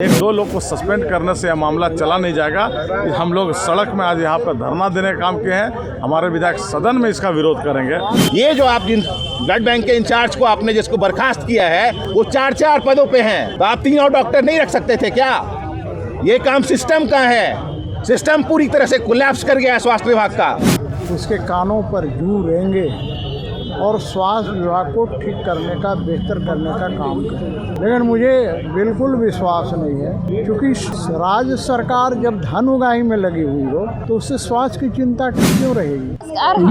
1-2 लोग को सस्पेंड करने से यह मामला चला नहीं जाएगा। हम लोग सड़क में आज यहाँ पर धरना देने का काम किए हैं। हमारे विधायक सदन में इसका विरोध करेंगे। ये जो आप जिन ब्लड बैंक के इंचार्ज को आपने जिसको बर्खास्त किया है वो 4 पदों पे हैं, तो आप 3 और डॉक्टर नहीं रख सकते थे क्या? ये काम सिस्टम का है, सिस्टम पूरी तरह से कोलैप्स कर गया है स्वास्थ्य विभाग का। उसके कानों पर जू रहेंगे और स्वास्थ्य विभाग को ठीक करने का, बेहतर करने का काम करें। लेकिन मुझे बिल्कुल विश्वास नहीं है, क्योंकि राज्य सरकार जब धन उगाही में लगी हुई हो तो उससे स्वास्थ्य की चिंता क्यों रहेगी?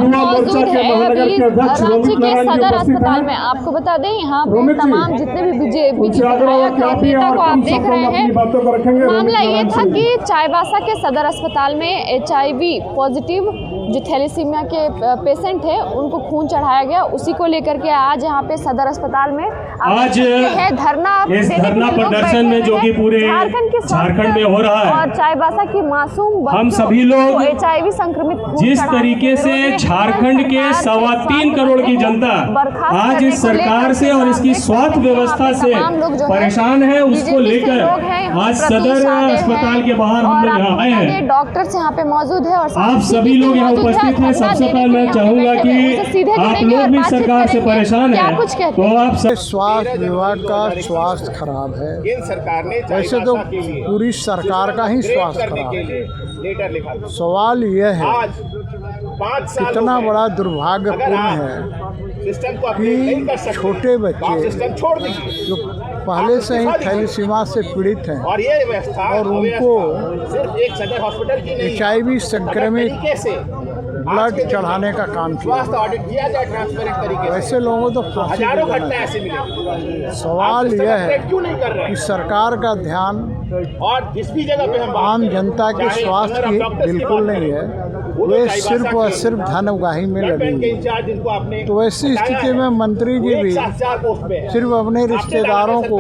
मौजूद है अभी रांची के सदर अस्पताल में। आपको बता दें यहाँ पे तमाम जितने भी बीजेपी नेता को आप देख रहे हैं। मामला ये था कि चाईबासा के सदर अस्पताल में HIV पॉजिटिव जो थैलेसीमिया के पेशेंट है उनको खून चढ़ाया गया। उसी को लेकर के आज यहाँ पे सदर अस्पताल में आज है धरना प्रदर्शन में जो कि पूरे झारखंड में हो रहा है। और चाईबासा की मासूम हम सभी लोग HIV संक्रमित जिस तरीके से झारखंड के 3.25 करोड़ की जनता आज इस सरकार से और इसकी स्वास्थ्य व्यवस्था से परेशान है, उसको लेकर आज सदर अस्पताल के बाहर हम लोग यहाँ आए हैं। डॉक्टर्स यहाँ पे मौजूद है और आप सभी लोग यहाँ उपस्थित हैं। सबसे पहले मैं चाहूंगा कि आप लोग भी सरकार से परेशान हैं, तो आप स्वास्थ्य विभाग का स्वास्थ्य खराब है। वैसे तो पूरी सरकार का ही स्वास्थ्य खराब है। सवाल यह है कितना बड़ा दुर्भाग्यपूर्ण है कि छोटे बच्चे जो पहले से ही थैलेसीमिया से पीड़ित हैं और उनको HIV संक्रमित ब्लड चढ़ाने का काम किया, वैसे लोगों को तो फांसी देना। सवाल यह है कि सरकार का ध्यान और जिस भी जगह पे हम आम जनता के स्वास्थ्य की बिल्कुल नहीं है, वे सिर्फ और सिर्फ धन उगाही में लगे। तो ऐसी स्थिति में मंत्री जी भी सिर्फ अपने रिश्तेदारों को,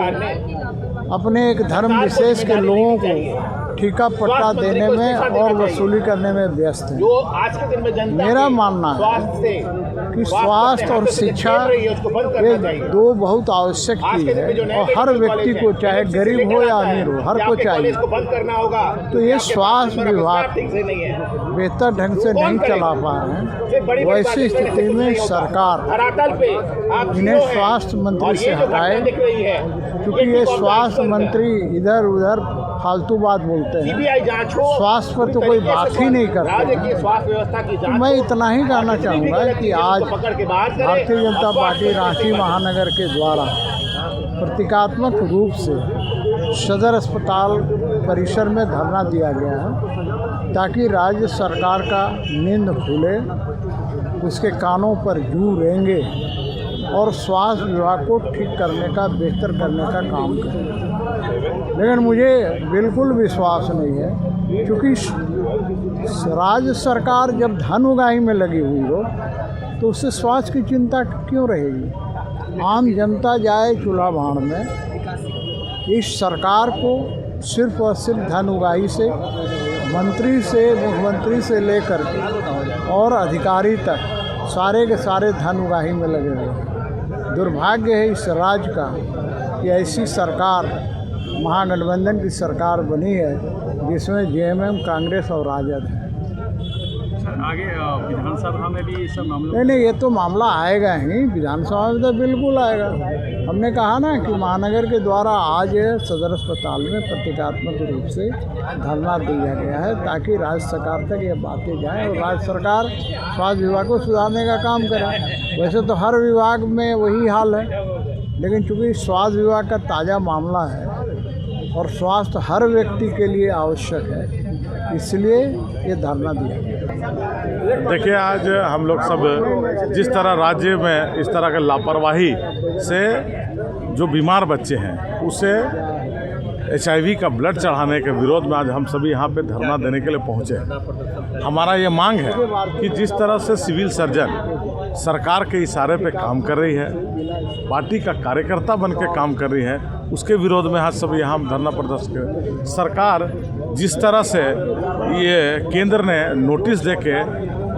अपने एक धर्म विशेष के लोगों को ठीका पट्टा देने में और वसूली करने में व्यस्त है। मेरा मानना है कि स्वास्थ्य और शिक्षा ये 2 बहुत आवश्यक चीज़ है और हर व्यक्ति को, चाहे गरीब हो या अमीर हो, हर को चाहिए। तो ये स्वास्थ्य विभाग बेहतर ढंग से नहीं चला पा रहे हैं। वैसी स्थिति में सरकार इन्हें स्वास्थ्य मंत्री से हटाए, क्योंकि ये स्वास्थ्य मंत्री इधर उधर फालतू बात बोलते हैं, स्वास्थ्य पर तो कोई बात ही नहीं करते। तो मैं इतना ही कहना चाहूँगा कि आज भारतीय जनता पार्टी रांची महानगर के द्वारा प्रतीकात्मक रूप से सदर अस्पताल परिसर में धरना दिया गया है, ताकि राज्य सरकार का नींद खुले, उसके कानों पर जू रहेंगे और स्वास्थ्य विभाग को ठीक करने का, बेहतर करने का काम करें। लेकिन मुझे बिल्कुल विश्वास नहीं है, क्योंकि राज्य सरकार जब धन उगाही में लगी हुई हो तो उससे स्वास्थ्य की चिंता क्यों रहेगी? आम जनता जाए चूल्हा भाड़ में। इस सरकार को सिर्फ और सिर्फ धन उगाही से, मंत्री से, मुख्यमंत्री से लेकर और अधिकारी तक सारे के सारे धन उगाही में लगे हुए। दुर्भाग्य है इस राज्य का कि ऐसी सरकार, महागठबंधन की सरकार बनी है जिसमें JMM, कांग्रेस और राजद है। आगे विधानसभा में भी सब मामला नहीं, ये तो मामला आएगा ही, विधानसभा में तो बिल्कुल आएगा। हमने कहा ना कि महानगर के द्वारा आज सदर अस्पताल में प्रतीकात्मक रूप से धरना दिया गया है, ताकि राज्य सरकार तक ये बातें जाएं और राज्य सरकार स्वास्थ्य विभाग को सुधारने का काम करे। वैसे तो हर विभाग में वही हाल है, लेकिन चूँकि स्वास्थ्य विभाग का ताज़ा मामला है और स्वास्थ्य हर व्यक्ति के लिए आवश्यक है, इसलिए ये धरना दिया गया। देखिए, आज हम लोग सब जिस तरह राज्य में इस तरह की लापरवाही से जो बीमार बच्चे हैं उसे HIV का ब्लड चढ़ाने के विरोध में आज हम सभी यहाँ पे धरना देने के लिए पहुँचे हैं। हमारा ये मांग है कि जिस तरह से सिविल सर्जन सरकार के इशारे पे काम कर रही है, पार्टी का कार्यकर्ता बन के काम कर रही है, उसके विरोध में आज सब यहाँ धरना प्रदर्शन करें। सरकार जिस तरह से ये केंद्र ने नोटिस देके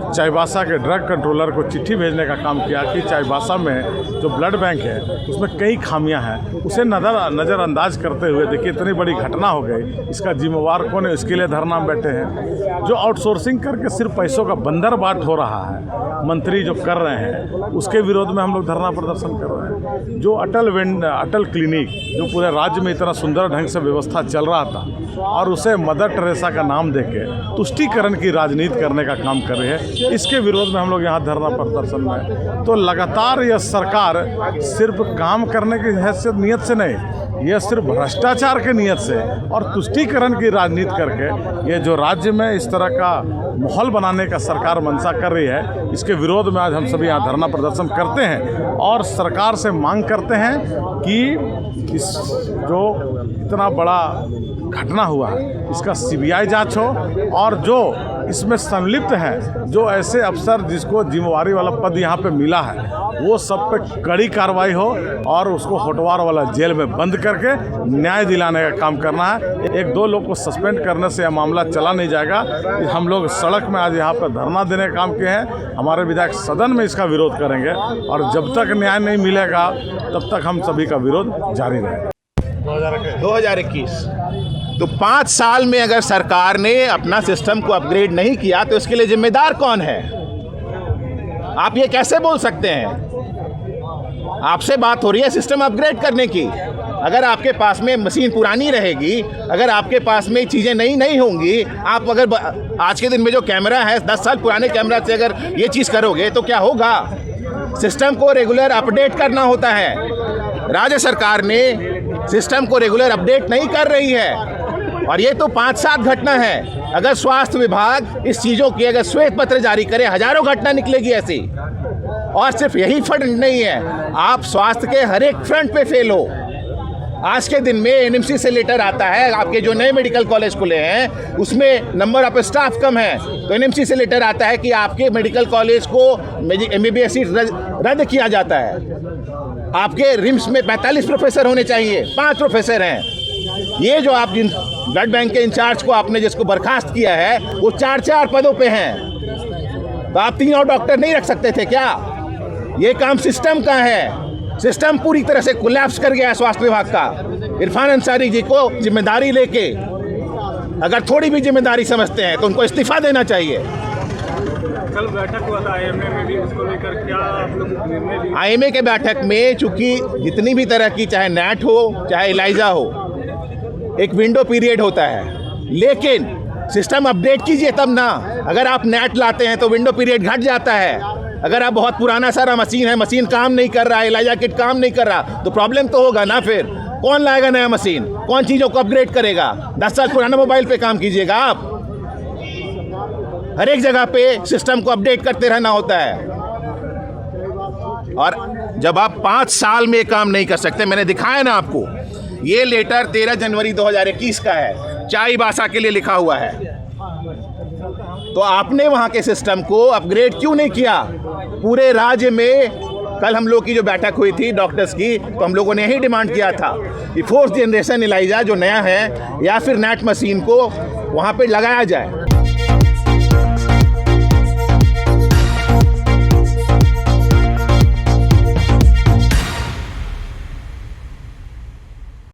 चाईबासा के ड्रग कंट्रोलर को चिट्ठी भेजने का काम किया कि चाईबासा में जो ब्लड बैंक है उसमें कई खामियां हैं, उसे नज़रअंदाज करते हुए देखिए इतनी बड़ी घटना हो गई, इसका जिम्मेवार कौन है, इसके लिए धरना में बैठे हैं। जो आउटसोर्सिंग करके सिर्फ पैसों का बंदरबाट हो रहा है, मंत्री जो कर रहे हैं उसके विरोध में हम लोग धरना प्रदर्शन कर रहे हैं। जो अटल क्लिनिक जो पूरे राज्य में इतना सुंदर ढंग से व्यवस्था चल रहा था और उसे मदर टेरेसा का नाम देके तुष्टीकरण की राजनीति करने का काम कर रहे हैं, इसके विरोध में हम लोग यहाँ धरना प्रदर्शन में। तो लगातार यह सरकार सिर्फ काम करने की हैसियत नियत से नहीं, यह सिर्फ भ्रष्टाचार के नियत से और तुष्टीकरण की राजनीति करके ये जो राज्य में इस तरह का माहौल बनाने का सरकार मंशा कर रही है, इसके विरोध में आज हम सभी यहाँ धरना प्रदर्शन करते हैं और सरकार से मांग करते हैं कि इस जो इतना बड़ा घटना हुआ इसका सीबीआई जांच हो और जो इसमें संलिप्त हैं, जो ऐसे अफसर जिसको जिम्मेवारी वाला पद यहाँ पे मिला है, वो सब पे कड़ी कार्रवाई हो और उसको होटवार वाला जेल में बंद करके न्याय दिलाने का काम करना है। एक दो लोग को सस्पेंड करने से यह मामला चला नहीं जाएगा। हम लोग सड़क में आज यहाँ पर धरना देने का काम किए हैं, हमारे विधायक सदन में इसका विरोध करेंगे और जब तक न्याय नहीं मिलेगा तब तक हम सभी का विरोध जारी रहेगा। 2021 तो 5 साल में अगर सरकार ने अपना सिस्टम को अपग्रेड नहीं किया तो इसके लिए जिम्मेदार कौन है? आप ये कैसे बोल सकते हैं? आपसे बात हो रही है सिस्टम अपग्रेड करने की। अगर आपके पास में मशीन पुरानी रहेगी, अगर आपके पास में चीज़ें नई नहीं होंगी, आप अगर आज के दिन में जो कैमरा है 10 साल पुराने कैमरा से अगर ये चीज़ करोगे तो क्या होगा? सिस्टम को रेगुलर अपडेट करना होता है। राज्य सरकार ने सिस्टम को रेगुलर अपडेट नहीं कर रही है और ये तो 5-7 घटना है। अगर स्वास्थ्य विभाग इस चीज़ों की अगर श्वेत पत्र जारी करे, हजारों घटना निकलेगी ऐसी। और सिर्फ यही फ्रंट नहीं है, आप स्वास्थ्य के हर एक फ्रंट पे फेल हो। आज के दिन में एनएमसी से लेटर आता है, आपके जो नए मेडिकल कॉलेज खुले हैं उसमें नंबर ऑफ स्टाफ कम है, तो एनएमसी से लेटर आता है कि आपके मेडिकल कॉलेज को एमबीबीएस सीट रद्द किया जाता है। आपके रिम्स में 45 प्रोफेसर होने चाहिए, 5 प्रोफेसर हैं। ये जो आप जिन ब्लड बैंक के इंचार्ज को आपने जिसको बर्खास्त किया है वो 4-4 पदों पे हैं, तो आप 3 और डॉक्टर नहीं रख सकते थे क्या? ये काम सिस्टम का है। सिस्टम पूरी तरह से कोलैप्स कर गया है स्वास्थ्य विभाग का। इरफान अंसारी जी को जिम्मेदारी लेके अगर थोड़ी भी जिम्मेदारी समझते हैं तो उनको इस्तीफा देना चाहिए। कल बैठक हुआ था आईएमए में भी, उसको लेकर क्या आप लोग निर्णय लिए? आईएमए के बैठक में चूंकि जितनी भी तरह की चाहे नैट हो चाहे इलाइजा हो, एक विंडो पीरियड होता है, लेकिन सिस्टम अपडेट कीजिए तब ना। अगर आप नैट लाते हैं तो विंडो पीरियड घट जाता है। अगर आप बहुत पुराना सारा मशीन है, मशीन काम नहीं कर रहा है, इलाइजा किट काम नहीं कर रहा, तो प्रॉब्लम तो होगा ना। फिर कौन लाएगा नया मशीन? कौन चीज़ों को अपग्रेड करेगा? 10 साल पुराना मोबाइल पे काम कीजिएगा आप। हर एक जगह पे सिस्टम को अपडेट करते रहना होता है। और जब आप 5 साल में काम नहीं कर सकते, मैंने दिखाया ना आपको, ये लेटर 13 जनवरी 2021 का है, चाईबासा के लिए लिखा हुआ है। तो आपने वहाँ के सिस्टम को अपग्रेड क्यों नहीं किया? पूरे राज्य में कल हम लोग की जो बैठक हुई थी डॉक्टर्स की, तो हम लोगों ने यही डिमांड किया था कि 4th जनरेशन इलाइजा जो नया है या फिर नैट मशीन को वहाँ पे लगाया जाए।